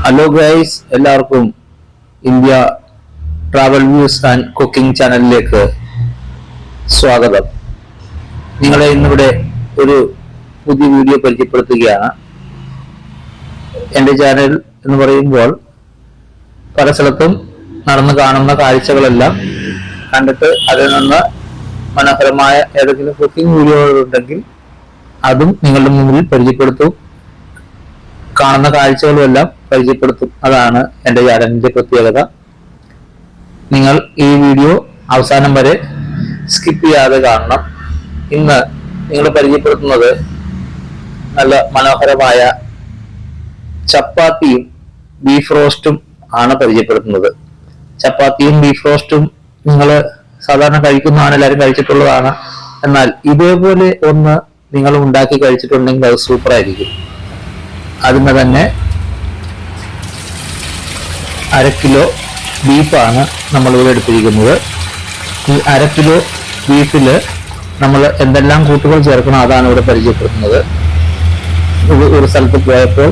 Hello guys, എല്ലാവർക്കും India travel views and cooking ചാനലിലേക്ക് സ്വാഗതം. നിങ്ങളെ ഇന്നിവിടെ ഒരു പുതിയ വീഡിയോ പരിചയപ്പെടുത്തുകയാണ്. എൻ്റെ ചാനൽ എന്ന് പറയുമ്പോൾ പല സ്ഥലത്തും നടന്നു കാണുന്ന കാഴ്ചകളെല്ലാം കണ്ടിട്ട് അതിൽ നിന്ന് മനോഹരമായ ഏതെങ്കിലും കുക്കിംഗ് വീഡിയോകളുണ്ടെങ്കിൽ അതും നിങ്ങളുടെ മുന്നിൽ പരിചയപ്പെടുത്തും. കാണുന്ന കാഴ്ചകളും എല്ലാം പരിചയപ്പെടുത്തും. അതാണ് എൻ്റെ ചാനലിന്റെ പ്രത്യേകത. നിങ്ങൾ ഈ വീഡിയോ അവസാനം വരെ സ്കിപ്പ് ചെയ്യാതെ കാണണം. ഇന്ന് നിങ്ങൾ പരിചയപ്പെടുത്തുന്നത് നല്ല മനോഹരമായ ചപ്പാത്തിയും ബീഫ് റോസ്റ്റും ആണ് പരിചയപ്പെടുത്തുന്നത്. ചപ്പാത്തിയും ബീഫ് റോസ്റ്റും നിങ്ങൾ സാധാരണ കഴിക്കുന്നതാണ്, എല്ലാവരും കഴിച്ചിട്ടുള്ളതാണ്. എന്നാൽ ഇതേപോലെ ഒന്ന് നിങ്ങൾ ഉണ്ടാക്കി കഴിച്ചിട്ടുണ്ടെങ്കിൽ അത് സൂപ്പറായിരിക്കും. അതിന് തന്നെ 1/2 കിലോ ബീഫാണ് നമ്മളിവിടെ എടുത്തിരിക്കുന്നത്. ഈ 1/2 കിലോ ബീഫിൽ നമ്മൾ എന്തെല്ലാം കൂട്ടുകൾ ചേർക്കണം അതാണ് ഇവിടെ പരിചയപ്പെടുത്തുന്നത്. ഒരു സ്ഥലത്ത് പോയപ്പോൾ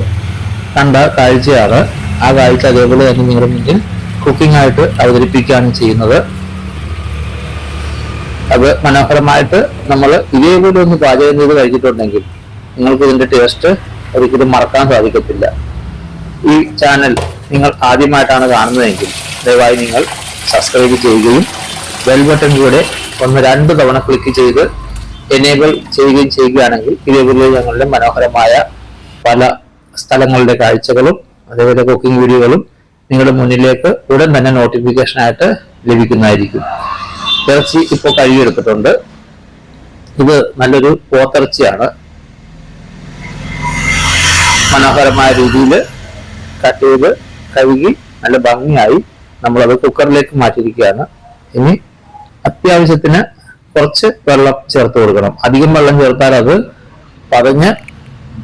കണ്ട കാഴ്ചയാണ്. ആ കാഴ്ച അതേപോലെ തന്നെ നിങ്ങളുടെ മുന്നിൽ കുക്കിംഗ് ആയിട്ട് അവതരിപ്പിക്കുകയാണ് ചെയ്യുന്നത്. അത് മനോഹരമായിട്ട് നമ്മൾ ഇതേപോലെ ഒന്ന് പാചകം ചെയ്ത് കഴിച്ചിട്ടുണ്ടെങ്കിൽ നിങ്ങൾക്ക് ഇതിന്റെ ടേസ്റ്റ് ഒരിക്കലും മറക്കാൻ സാധിക്കത്തില്ല. ഈ ചാനൽ നിങ്ങൾ ആദ്യമായിട്ടാണ് കാണുന്നതെങ്കിൽ ദയവായി നിങ്ങൾ സബ്സ്ക്രൈബ് ചെയ്യുകയും ബെൽ ബട്ടൺ കൂടെ 1-2 തവണ ക്ലിക്ക് ചെയ്ത് എനേബിൾ ചെയ്യുകയും ചെയ്യുകയാണെങ്കിൽ ഇതേപോലെ ഞങ്ങളുടെ മനോഹരമായ പല സ്ഥലങ്ങളുടെ കാഴ്ചകളും അതേപോലെ കുക്കിംഗ് വീഡിയോകളും നിങ്ങളുടെ മുന്നിലേക്ക് ഉടൻ തന്നെ നോട്ടിഫിക്കേഷനായിട്ട് ലഭിക്കുന്നതായിരിക്കും. ഇറച്ചി ഇപ്പോൾ കഴുകിയെടുത്തിട്ടുണ്ട്. ഇത് നല്ലൊരു പോത്തിറച്ചിയാണ്. മനോഹരമായ രീതിയിൽ കട്ട് ചെയ്ത് കഴുകി നല്ല ഭംഗിയായി നമ്മളത് കുക്കറിലേക്ക് മാറ്റിയിരിക്കുകയാണ്. ഇനി അത്യാവശ്യത്തിന് കുറച്ച് വെള്ളം ചേർത്ത് കൊടുക്കണം. അധികം വെള്ളം ചേർത്താൽ അത് പതഞ്ഞ്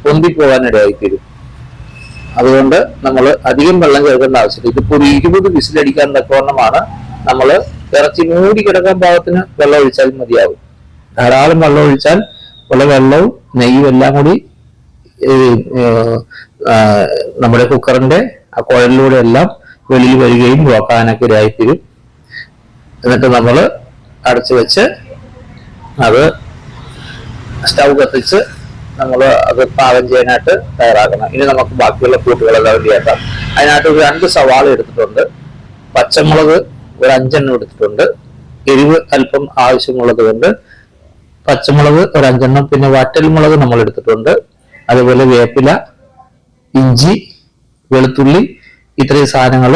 പൊന്തിപ്പോകാനിടയായിത്തീരും. അതുകൊണ്ട് നമ്മൾ അധികം വെള്ളം ചേർക്കേണ്ട ആവശ്യമില്ല. ഇതിപ്പോ ഒരു 20 വിസിലടിക്കാൻ തക്കവണ്ണമാണ്. നമ്മൾ ഇറച്ചി മൂടി കിടക്കാൻ പാകത്തിന് വെള്ളം ഒഴിച്ചാൽ മതിയാവും. ധാരാളം വെള്ളം ഒഴിച്ചാൽ പല വെള്ളവും നെയ്യും എല്ലാം കൂടി നമ്മുടെ കുക്കറിന്റെ ആ കുഴലിലൂടെ എല്ലാം വെളിയിൽ വരികയും നോക്കാനൊക്കെ ഇടയായിത്തീരും. എന്നിട്ട് നമ്മൾ അടച്ചു വെച്ച് അത് സ്റ്റൗ കത്തിച്ച് നമ്മൾ അത് പാകം ചെയ്യാനായിട്ട് തയ്യാറാക്കണം. ഇനി നമുക്ക് ബാക്കിയുള്ള കൂട്ടുകളെല്ലാം റെഡിയാക്കാം. അതിനകത്ത് ഒരു 2 സവാള എടുത്തിട്ടുണ്ട്, പച്ചമുളക് ഒരു 5 എണ്ണം എടുത്തിട്ടുണ്ട്, എരിവ് അല്പം ആവശ്യമുള്ളത് കൊണ്ട് പച്ചമുളക് ഒരു 5 എണ്ണം, പിന്നെ വറ്റൽമുളക് നമ്മൾ എടുത്തിട്ടുണ്ട്, അതുപോലെ വേപ്പില, ഇഞ്ചി, വെളുത്തുള്ളി, ഇത്രയും സാധനങ്ങൾ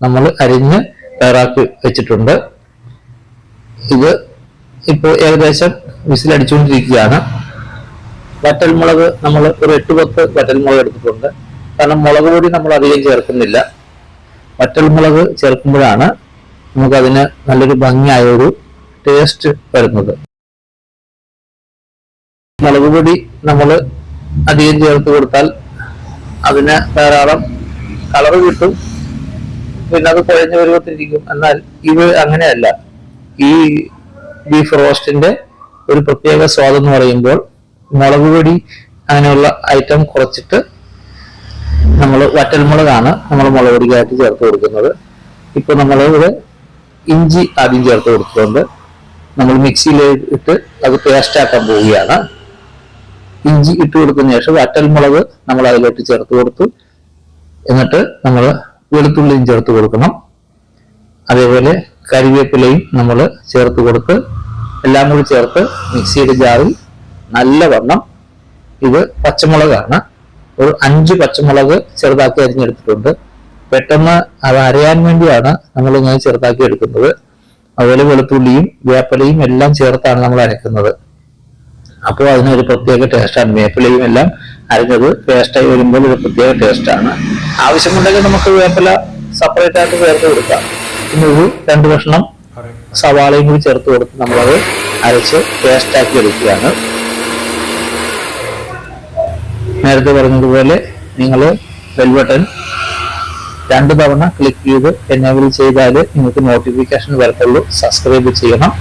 നമ്മൾ അരിഞ്ഞ് തയ്യാറാക്കി വെച്ചിട്ടുണ്ട്. ഇത് ഇപ്പോൾ ഏകദേശം വിസിലടിച്ചുകൊണ്ടിരിക്കുകയാണ്. വറ്റൽമുളക് നമ്മൾ ഒരു 8-10 വറ്റൽമുളക് എടുത്തിട്ടുണ്ട്. കാരണം മുളക് പൊടി നമ്മൾ അധികം ചേർക്കുന്നില്ല. വറ്റൽമുളക് ചേർക്കുമ്പോഴാണ് നമുക്കതിന് നല്ലൊരു ഭംഗിയായ ഒരു ടേസ്റ്റ് വരുന്നത്. മുളക് പൊടി നമ്മൾ അധികം ചേർത്ത് കൊടുത്താൽ അതിന് ധാരാളം കളർ കിട്ടും, പിന്നെ അത് കുഴഞ്ഞു വരുമ്പോഴത്തേക്കും. എന്നാൽ ഇത് അങ്ങനെയല്ല. ഈ ബീഫ് റോസ്റ്റിന്റെ ഒരു പ്രത്യേക സ്വാദ് എന്ന് പറയുമ്പോൾ മുളക് പൊടി അങ്ങനെയുള്ള ഐറ്റം കുറച്ചിട്ട് നമ്മൾ വറ്റൽമുളകാണ് നമ്മൾ മുളക് പൊടിക്കായിട്ട് ചേർത്ത് കൊടുക്കുന്നത്. ഇപ്പൊ നമ്മൾ ഇവിടെ ഇഞ്ചി ആദ്യം ചേർത്ത് കൊടുത്തിട്ടുണ്ട്. നമ്മൾ മിക്സിയിൽ ഇട്ട് അത് പേസ്റ്റ് ആക്കാൻ പോവുകയാണ്. ഇഞ്ചി ഇട്ട് കൊടുത്തതിന് ശേഷം വറ്റൽമുളക് നമ്മൾ അതിലോട്ട് ചേർത്ത് കൊടുത്തു. എന്നിട്ട് നമ്മൾ വെളുത്തുള്ളിയും ചേർത്ത് കൊടുക്കണം. അതേപോലെ കറിവേപ്പിലയും നമ്മൾ ചേർത്ത് കൊടുത്ത് എല്ലാം കൂടി ചേർത്ത് മിക്സിയുടെ ജാറിൽ നല്ലവണ്ണം, ഇത് പച്ചമുളകാണ്, ഒരു 5 പച്ചമുളക് ചെറുതാക്കി അരിഞ്ഞെടുത്തിട്ടുണ്ട്. പെട്ടെന്ന് അത് അരയാൻ വേണ്ടിയാണ് നമ്മൾ ഇങ്ങനെ ചെറുതാക്കി എടുക്കുന്നത്. അതുപോലെ വെളുത്തുള്ളിയും വേപ്പിലയും എല്ലാം ചേർത്താണ് നമ്മൾ അരക്കുന്നത്. അപ്പോൾ അതിനൊരു പ്രത്യേക ടേസ്റ്റാണ്. വേപ്പിലയും എല്ലാം അരിഞ്ഞത് പേസ്റ്റായി വരുമ്പോൾ ഒരു പ്രത്യേക ടേസ്റ്റാണ്. ആവശ്യമുണ്ടെങ്കിൽ നമുക്ക് വേപ്പില സെപ്പറേറ്റ് ആയിട്ട് ചേർത്ത് കൊടുക്കാം. പിന്നെ ഒരു 2 കഷ്ണം സവാളയും കൂടി ചേർത്ത് കൊടുത്ത് നമ്മളത് അരച്ച് പേസ്റ്റാക്കി എടുക്കുകയാണ്. നേരത്തെ പറഞ്ഞതുപോലെ നിങ്ങൾ ബെൽ ബട്ടൺ 2 തവണ ക്ലിക്ക് ചെയ്ത് എനേബിൾ ചെയ്താൽ നിങ്ങൾക്ക് നോട്ടിഫിക്കേഷൻ വരത്തുള്ളൂ. സബ്സ്ക്രൈബ് ചെയ്യണം.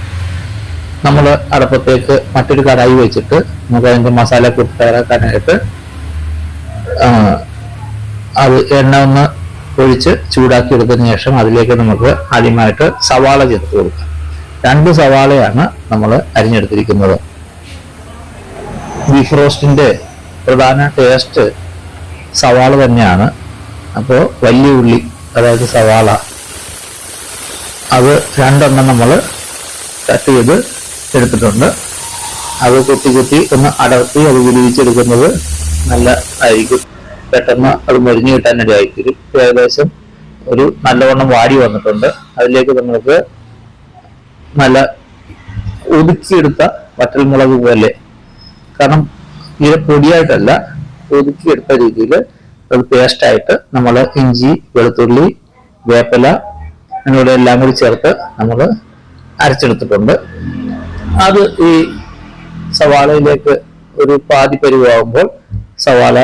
നമ്മൾ അടുപ്പത്തേക്ക് മറ്റൊരു കടായി വെച്ചിട്ട് നമുക്ക് അതിന്റെ മസാല കൂട്ട് തയ്യാറാക്കാനായിട്ട് അത് എണ്ണ ഒന്ന് ഒഴിച്ച് ചൂടാക്കി എടുത്തതിന് ശേഷം അതിലേക്ക് നമുക്ക് ആദ്യമായിട്ട് സവാള ചേർത്ത് കൊടുക്കാം. 2 സവാളയാണ് നമ്മൾ അരിഞ്ഞെടുത്തിരിക്കുന്നത്. ബീഫ് റോസ്റ്റിന്റെ പ്രധാന ടേസ്റ്റ് സവാള തന്നെയാണ്. അപ്പോൾ വലിയ ഉള്ളി, അതായത് സവാള, അത് 2 എണ്ണം നമ്മൾ കട്ട് ചെയ്ത് എടുത്തിട്ടുണ്ട്. അത് കുത്തി ഒന്ന് അടർത്തി അത് വിരിയിച്ചെടുക്കുന്നത് നല്ല ആയിരിക്കും. പെട്ടെന്ന് അത് മൊരിഞ്ഞു കിട്ടാനിടയായിരിക്കും. ഏകദേശം ഒരു നല്ലവണ്ണം വാടി വന്നിട്ടുണ്ട്. അതിലേക്ക് നമുക്ക് നല്ല ഒതുക്കിയെടുത്ത വറ്റൽമുളക് പോലെ, കാരണം ഇത് പൊടിയായിട്ടല്ല, ഒതുക്കിയെടുത്ത രീതിയിൽ അത് പേസ്റ്റായിട്ട് നമ്മൾ ഇഞ്ചി, വെളുത്തുള്ളി, വേപ്പില എന്നിവയുടെ എല്ലാം കൂടി ചേർത്ത് നമ്മൾ അരച്ചെടുത്തിട്ടുണ്ട്. അത് ഈ സവാളയിലേക്ക് ഒരു പാതി പരുവാകുമ്പോൾ, സവാള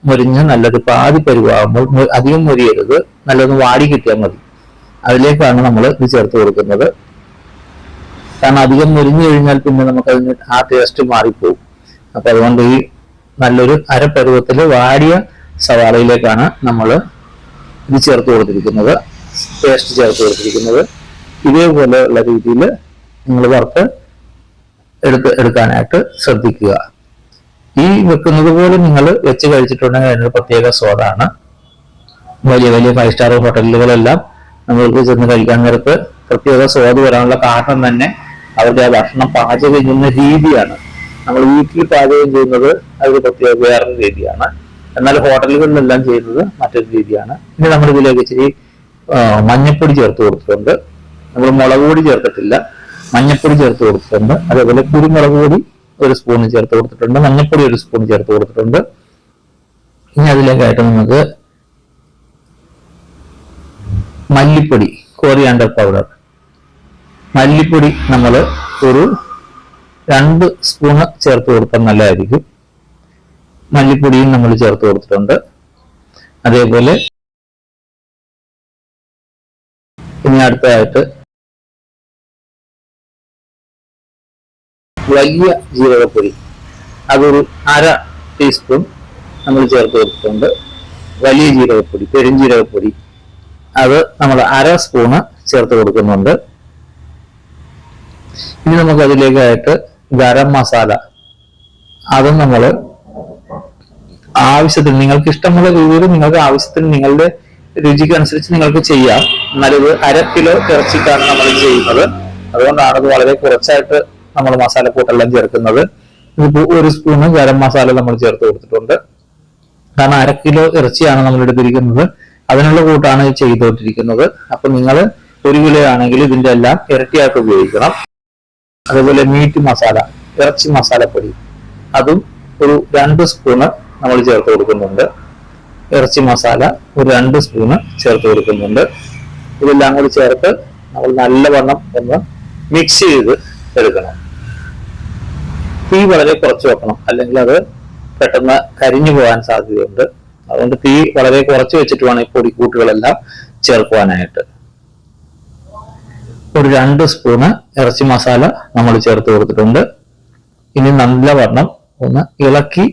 മുരിഞ്ഞ് നല്ലൊരു പാതി പരുവാകുമ്പോൾ, അധികം മുരിയരുത്, നല്ലൊന്ന് വാടി കിട്ടിയാൽ മതി. അതിലേക്കാണ് നമ്മൾ ഇത് ചേർത്ത് കൊടുക്കുന്നത്. കാരണം അധികം മുരിഞ്ഞു കഴിഞ്ഞാൽ പിന്നെ നമുക്കതിന് ആ ടേസ്റ്റ് മാറിപ്പോകും. അപ്പൊ അതുകൊണ്ട് ഈ നല്ലൊരു അരപ്പരുവത്തിൽ വാടിയ സവാളയിലേക്കാണ് നമ്മൾ ഇത് ചേർത്ത് കൊടുത്തിരിക്കുന്നത്, പേസ്റ്റ് ചേർത്ത് കൊടുത്തിരിക്കുന്നത്. ഇതേപോലെ ഉള്ള രീതിയിൽ നിങ്ങൾ വറുത്ത് എടുക്കാനായിട്ട് ശ്രദ്ധിക്കുക. ഈ വെക്കുന്നത് പോലെ നിങ്ങൾ വെച്ച് കഴിച്ചിട്ടുണ്ടെങ്കിൽ അതിനൊരു പ്രത്യേക സ്വാദാണ്. വലിയ 5 സ്റ്റാർ ഹോട്ടലുകളെല്ലാം നമ്മൾക്ക് ചെന്ന് കഴിക്കാൻ നേരത്ത് പ്രത്യേക സ്വാദ് വരാനുള്ള കാരണം തന്നെ അവരുടെ ആ ഭക്ഷണം പാചകം ചെയ്യുന്ന രീതിയാണ്. നമ്മൾ വീട്ടിൽ പാചകം ചെയ്യുന്നത് അതൊരു പ്രത്യേക വേറൊരു രീതിയാണ്. എന്നാൽ ഹോട്ടലുകളിലെല്ലാം ചെയ്യുന്നത് മറ്റൊരു രീതിയാണ്. ഇനി നമ്മൾ ഇതിലേക്ക് ഇച്ചിരി മഞ്ഞപ്പൊടി ചേർത്ത് കൊടുത്തിട്ടുണ്ട്. നമ്മൾ മുളക് പൊടി ചേർത്തിട്ടില്ല, മഞ്ഞപ്പൊടി ചേർത്ത് കൊടുത്തിട്ടുണ്ട്. അതേപോലെ കുരുമുളക് പൊടി 1 സ്പൂൺ ചേർത്ത് കൊടുത്തിട്ടുണ്ട്, മഞ്ഞപ്പൊടി 1 സ്പൂൺ ചേർത്ത് കൊടുത്തിട്ടുണ്ട്. ഇനി അതിലേക്കായിട്ട് നമുക്ക് മല്ലിപ്പൊടി, കോറിയാണ്ടർ പൗഡർ, മല്ലിപ്പൊടി നമ്മൾ ഒരു 2 സ്പൂണ് ചേർത്ത് കൊടുത്താൽ നല്ലതായിരിക്കും. മല്ലിപ്പൊടിയും നമ്മൾ ചേർത്ത് കൊടുത്തിട്ടുണ്ട്. അതേപോലെ ഇനി അടുത്തതായിട്ട് വലിയ ജീരകപ്പൊടി, അതൊരു 1/2 ടീസ്പൂൺ നമ്മൾ ചേർത്ത് കൊടുത്തിട്ടുണ്ട്. വലിയ ജീരകപ്പൊടി, പെരുംജീരകപ്പൊടി, അത് നമ്മൾ 1/2 സ്പൂണ് ചേർത്ത് കൊടുക്കുന്നുണ്ട്. ഇനി നമുക്ക് അതിലേക്കായിട്ട് ഗരം മസാല, അതും നമ്മൾ ആവശ്യത്തിന്, നിങ്ങൾക്ക് ഇഷ്ടമുള്ള രീതിയിൽ നിങ്ങൾക്ക് ആവശ്യത്തിന് നിങ്ങളുടെ രുചിക്ക് അനുസരിച്ച് നിങ്ങൾക്ക് ചെയ്യാം. എന്നാലിത് 1/2 കിലോ ഇറച്ചിക്കാണ് നമ്മൾ ചെയ്യുന്നത്. അതുകൊണ്ടാണ് അത് വളരെ കുറച്ചായിട്ട് നമ്മൾ മസാലക്കൂട്ടെല്ലാം ചേർക്കുന്നത്. ഇതിപ്പോ 1 സ്പൂണ് ഗരം മസാല നമ്മൾ ചേർത്ത് കൊടുത്തിട്ടുണ്ട്. കാരണം 1/2 കിലോ ഇറച്ചിയാണ് നമ്മൾ എടുത്തിരിക്കുന്നത്, അതിനുള്ള കൂട്ടാണ് ചെയ്തുകൊണ്ടിരിക്കുന്നത്. അപ്പൊ നിങ്ങൾ 1 കിലോ ആണെങ്കിൽ ഇതിന്റെ എല്ലാം ഇരട്ടിയായിട്ട് ഉപയോഗിക്കണം. അതേപോലെ മീറ്റ് മസാല, ഇറച്ചി മസാലപ്പൊടി, അതും ഒരു 2 സ്പൂണ് നമ്മൾ ചേർത്ത് കൊടുക്കുന്നുണ്ട്. ഇറച്ചി മസാല ഒരു 2 സ്പൂണ് ചേർത്ത് കൊടുക്കുന്നുണ്ട്. ഇതെല്ലാം കൂടി ചേർത്ത് നമ്മൾ നല്ലവണ്ണം ഒന്ന് മിക്സ് ചെയ്ത് എടുക്കണം. തീ വളരെ കുറച്ച് വെക്കണം, അല്ലെങ്കിൽ അത് പെട്ടെന്ന് കരിഞ്ഞു പോകാൻ സാധ്യതയുണ്ട്. അതുകൊണ്ട് തീ വളരെ കുറച്ച് വെച്ചിട്ട് വേണം ഈ പൊടിക്കൂട്ടുകളെല്ലാം ചേർക്കുവാനായിട്ട്. ഒരു 2 സ്പൂണ് ഇറച്ചി മസാല നമ്മൾ ചേർത്ത് കൊടുത്തിട്ടുണ്ട്. ഇനി നല്ലവണ്ണം ഒന്ന് ഇളക്കി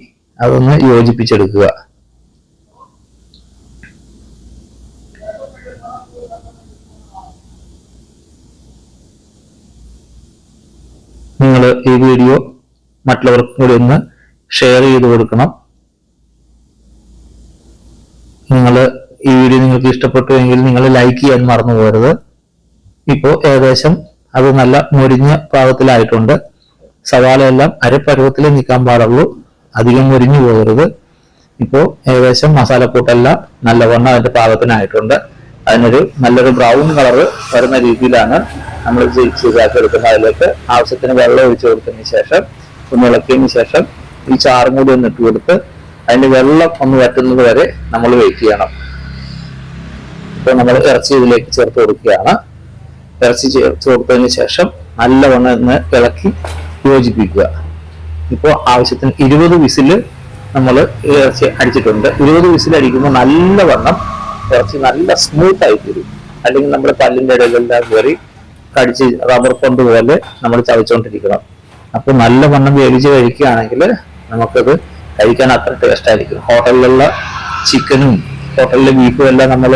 അതൊന്ന് യോജിപ്പിച്ചെടുക്കുക. നിങ്ങൾ ഈ വീഡിയോ മറ്റുള്ളവർക്കും കൂടി ഒന്ന് ഷെയർ ചെയ്ത് കൊടുക്കണം. നിങ്ങൾ ഈ വീഡിയോ നിങ്ങൾക്ക് ഇഷ്ടപ്പെട്ടു എങ്കിൽ നിങ്ങൾ ലൈക്ക് ചെയ്യാൻ മറന്നു പോകരുത്. ഇപ്പോൾ ഏകദേശം അത് നല്ല മുരിഞ്ഞ പാകത്തിലായിട്ടുണ്ട്. സവാളയെല്ലാം അരപ്പരുവത്തിൽ നിൽക്കാൻ പാടുള്ളൂ, അധികം മുരിഞ്ഞു പോകരുത്. ഇപ്പോൾ ഏകദേശം മസാലക്കൂട്ടെല്ലാം നല്ലവണ്ണം അതിന്റെ പാകത്തിനായിട്ടുണ്ട്. അതിനൊരു നല്ലൊരു ബ്രൗൺ കളറ് വരുന്ന രീതിയിലാണ് നമ്മൾ ചൂടാക്കി എടുക്കുന്നത്. അതിലേക്ക് ആവശ്യത്തിന് വെള്ളം ഒഴിച്ചു കൊടുത്തതിന് ശേഷം ഒന്ന് ഇളക്കിയതിന് ശേഷം ഈ ചാറും കൂടി ഒന്ന് ഇട്ട് കൊടുത്ത് അതിന്റെ വെള്ളം ഒന്ന് വറ്റുന്നത് വരെ നമ്മൾ വെയിറ്റ് ചെയ്യണം. ഇപ്പോൾ നമ്മൾ ഇറച്ചി ഇതിലേക്ക് ചേർത്ത് കൊടുക്കുകയാണ്. ഇറച്ചി ചേർത്ത് കൊടുത്തതിന് ശേഷം നല്ലവണ്ണം ഒന്ന് ഇളക്കി യോജിപ്പിക്കുക. ഇപ്പോൾ ആവശ്യത്തിന് 20 വിസില് നമ്മൾ ഇറച്ചി അടിച്ചിട്ടുണ്ട്. 20 വിസിൽ അടിക്കുമ്പോൾ നല്ലവണ്ണം ഇറച്ചി നല്ല സ്മൂത്ത് ആയി തരും. അല്ലെങ്കിൽ നമ്മുടെ പല്ലിന്റെ ഇടയിലെല്ലാം കയറി കടിച്ച് റബ്ബർ പന്ത് പോലെ നമ്മൾ ചവച്ചുകൊണ്ടിരിക്കണം. അപ്പോൾ നല്ലവണ്ണം വേവിച്ച് കഴിക്കുകയാണെങ്കിൽ നമുക്കത് കഴിക്കാൻ അത്ര ടേസ്റ്റ് ആയിരിക്കും. ഹോട്ടലിലുള്ള ചിക്കനും ഹോട്ടലിലെ ബീഫും എല്ലാം നമ്മൾ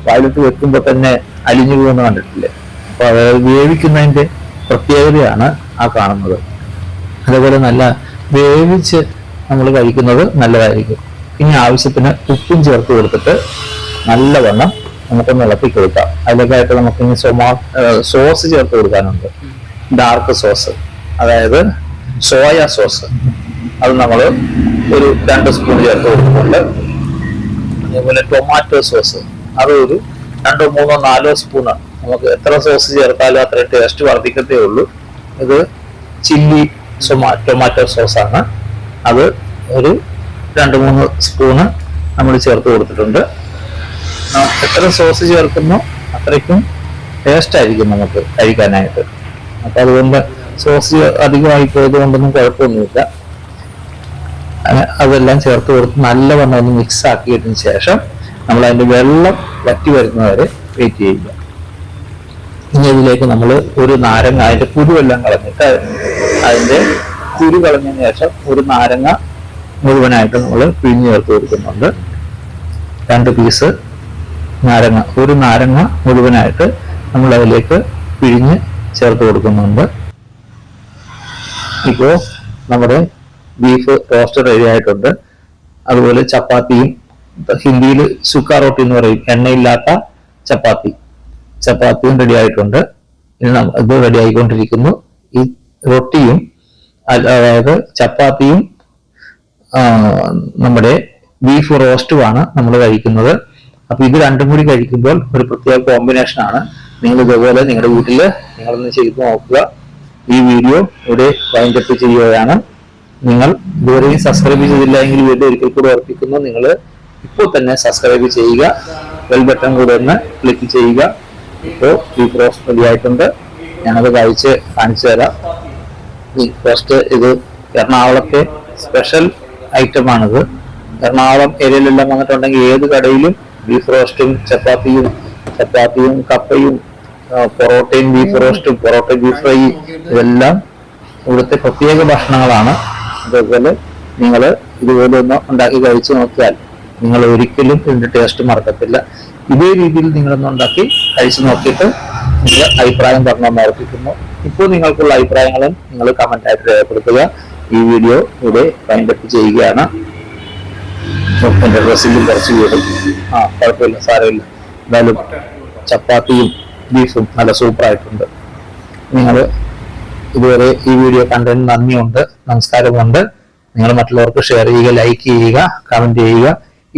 വായിലിട്ട് വെക്കുമ്പോൾ തന്നെ അലിഞ്ഞു പോകുന്ന കണ്ടിട്ടില്ലേ? അപ്പൊ അത് വേവിക്കുന്നതിന്റെ പ്രത്യേകതയാണ് ആ കാണുന്നത്. അതേപോലെ നല്ല വേവിച്ച് നമ്മൾ കഴിക്കുന്നത് നല്ലതായിരിക്കും. ഇനി ആവശ്യത്തിന് ഉപ്പും ചേർത്ത് കൊടുത്തിട്ട് നല്ലവണ്ണം നമുക്കൊന്ന് ഇളക്കി കൊടുക്കാം. അതിലേക്കായിട്ട് നമുക്ക് ഇനി സോസ് ചേർത്ത് കൊടുക്കാനുണ്ട്. ഡാർക്ക് സോസ്, അതായത് സോയ സോസ്. അത് നമ്മൾ ഒരു 2 സ്പൂൺ ചേർത്ത് കൊടുക്കുന്നുണ്ട്. അതേപോലെ ടൊമാറ്റോ സോസ്, അത് ഒരു 2, 3, 4 സ്പൂണ്. നമുക്ക് എത്ര സോസ് ചേർത്താലും അത്ര ടേസ്റ്റ് വർദ്ധിക്കത്തേ ഉള്ളൂ. ഇത് ചില്ലി ടൊമാറ്റോ സോസാണ്. അത് ഒരു 2, 3 സ്പൂണ് നമ്മൾ ചേർത്ത് കൊടുത്തിട്ടുണ്ട്. എത്ര സോസ് ചേർക്കുന്നോ അത്രയ്ക്കും ടേസ്റ്റ് ആയിരിക്കും നമുക്ക് കഴിക്കാനായിട്ട്. അപ്പൊ അതുകൊണ്ട് സോസ് അധികമായി പോയത് കൊണ്ടൊന്നും കുഴപ്പമൊന്നുമില്ല. അതെല്ലാം ചേർത്ത് കൊടുത്ത് നല്ലവണ്ണം ഒന്ന് മിക്സ് ആക്കിയതിന് ശേഷം നമ്മൾ അതിന്റെ വെള്ളം വറ്റി വരുന്നവരെ വെയിറ്റ് ചെയ്യുക. ഇനി ഇതിലേക്ക് നമ്മൾ ഒരു നാരങ്ങ, അതിന്റെ കുരുവെല്ലാം കളഞ്ഞിട്ട് അതിന്റെ കുരു കളഞ്ഞതിന് ശേഷം ഒരു നാരങ്ങ മുഴുവനായിട്ട് നമ്മൾ പിഴിഞ്ഞ് ചേർത്ത് കൊടുക്കുന്നുണ്ട്. 2 പീസ് നാരങ്ങ, ഒരു നാരങ്ങ മുഴുവനായിട്ട് നമ്മൾ അതിലേക്ക് പിഴിഞ്ഞ് ചേർത്ത് കൊടുക്കുന്നുണ്ട്. ഇപ്പോൾ നമ്മുടെ ബീഫ് റോസ്റ്റ് റെഡി ആയിട്ടുണ്ട്. അതുപോലെ ചപ്പാത്തിയും, ഹിന്ദിയിൽ സുക്ക റൊട്ടി എന്ന് പറയും, എണ്ണയില്ലാത്ത ചപ്പാത്തിയും റെഡി ആയിട്ടുണ്ട്. ഇനി ഇത് റെഡി ആയിക്കൊണ്ടിരിക്കുന്നു. ഈ റൊട്ടിയും അതായത് ചപ്പാത്തിയും നമ്മുടെ ബീഫ് റോസ്റ്റുമാണ് നമ്മൾ കഴിക്കുന്നത്. അപ്പൊ ഇത് രണ്ടും കൂടി കഴിക്കുമ്പോൾ ഒരു പ്രത്യേക കോമ്പിനേഷൻ ആണ്. നിങ്ങൾ ഇതേപോലെ നിങ്ങളുടെ വീട്ടില് നിങ്ങളൊന്ന് ചെയ്ത് നോക്കുക. ഈ വീഡിയോ ഇവിടെ വൈൻഡപ്പ് ചെയ്യുകയാണ്. നിങ്ങൾ ഇതുവരെയും സബ്സ്ക്രൈബ് ചെയ്തില്ല എങ്കിൽ വീഡിയോ ഒരിക്കൽ കൂടി ഓർപ്പിക്കുന്നു, നിങ്ങൾ ഇപ്പോൾ തന്നെ സബ്സ്ക്രൈബ് ചെയ്യുക. ബെൽ ബട്ടൺ കൂടെ ഒന്ന് ക്ലിക്ക് ചെയ്യുക. ഇപ്പോൾ ബീഫ് റോസ്റ്റ് റെഡി ആയിട്ടുണ്ട്. ഞാനത് കാണിച്ചു തരാം. ബീഫ് റോസ്റ്റ് ഇത് എറണാകുളത്തെ സ്പെഷ്യൽ ഐറ്റമാണിത്. എറണാകുളം ഏരിയയിലെല്ലാം വന്നിട്ടുണ്ടെങ്കിൽ ഏത് കടയിലും ബീഫ് റോസ്റ്റും ചപ്പാത്തിയും കപ്പയും പൊറോട്ടയും ബീഫ് റോസ്റ്റും പൊറോട്ടയും ബീഫ് ഫ്രൈ, ഇതെല്ലാം ഇവിടുത്തെ പ്രത്യേക ഭക്ഷണങ്ങളാണ്. അതേപോലെ നിങ്ങൾ ഇതുപോലെ ഒന്ന് ഉണ്ടാക്കി കഴിച്ചു നോക്കിയാൽ നിങ്ങൾ ഒരിക്കലും ഇതിന്റെ ടേസ്റ്റ് മറക്കത്തില്ല. ഇതേ രീതിയിൽ നിങ്ങളൊന്ന് ഉണ്ടാക്കി കഴിച്ചു നോക്കിയിട്ട് നിങ്ങൾ അഭിപ്രായം പറഞ്ഞെന്ന് ഓർപ്പിക്കുന്നു. ഇപ്പോൾ നിങ്ങൾക്കുള്ള അഭിപ്രായങ്ങളും നിങ്ങൾ കമന്റായിട്ട് രേഖപ്പെടുത്തുക. ഈ വീഡിയോ ഇവിടെ വൈൻഡപ്പ് ചെയ്യുകയാണ്. എന്റെ ഡ്രസ്സിലും കുറച്ച് വീടും കുഴപ്പമില്ല, സാരമില്ല. എന്തായാലും ചപ്പാത്തിയും ബീഫും നല്ല സൂപ്പറായിട്ടുണ്ട്. നിങ്ങൾ ഇതുവരെ ഈ വീഡിയോ കണ്ടതിന് നന്ദിയുണ്ട്, നമസ്കാരമുണ്ട്. നിങ്ങൾ മറ്റുള്ളവർക്ക് ഷെയർ ചെയ്യുക, ലൈക്ക് ചെയ്യുക, കമന്റ് ചെയ്യുക.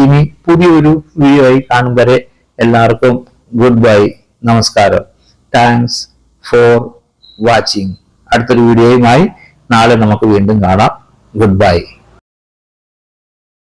ഇനി പുതിയൊരു വീഡിയോ ആയി കാണും വരെ എല്ലാവർക്കും ഗുഡ് ബൈ, നമസ്കാരം. Thanks for watching. അടുത്തൊരു വീഡിയോയുമായി നാളെ നമുക്ക് വീണ്ടും കാണാം. Good bye.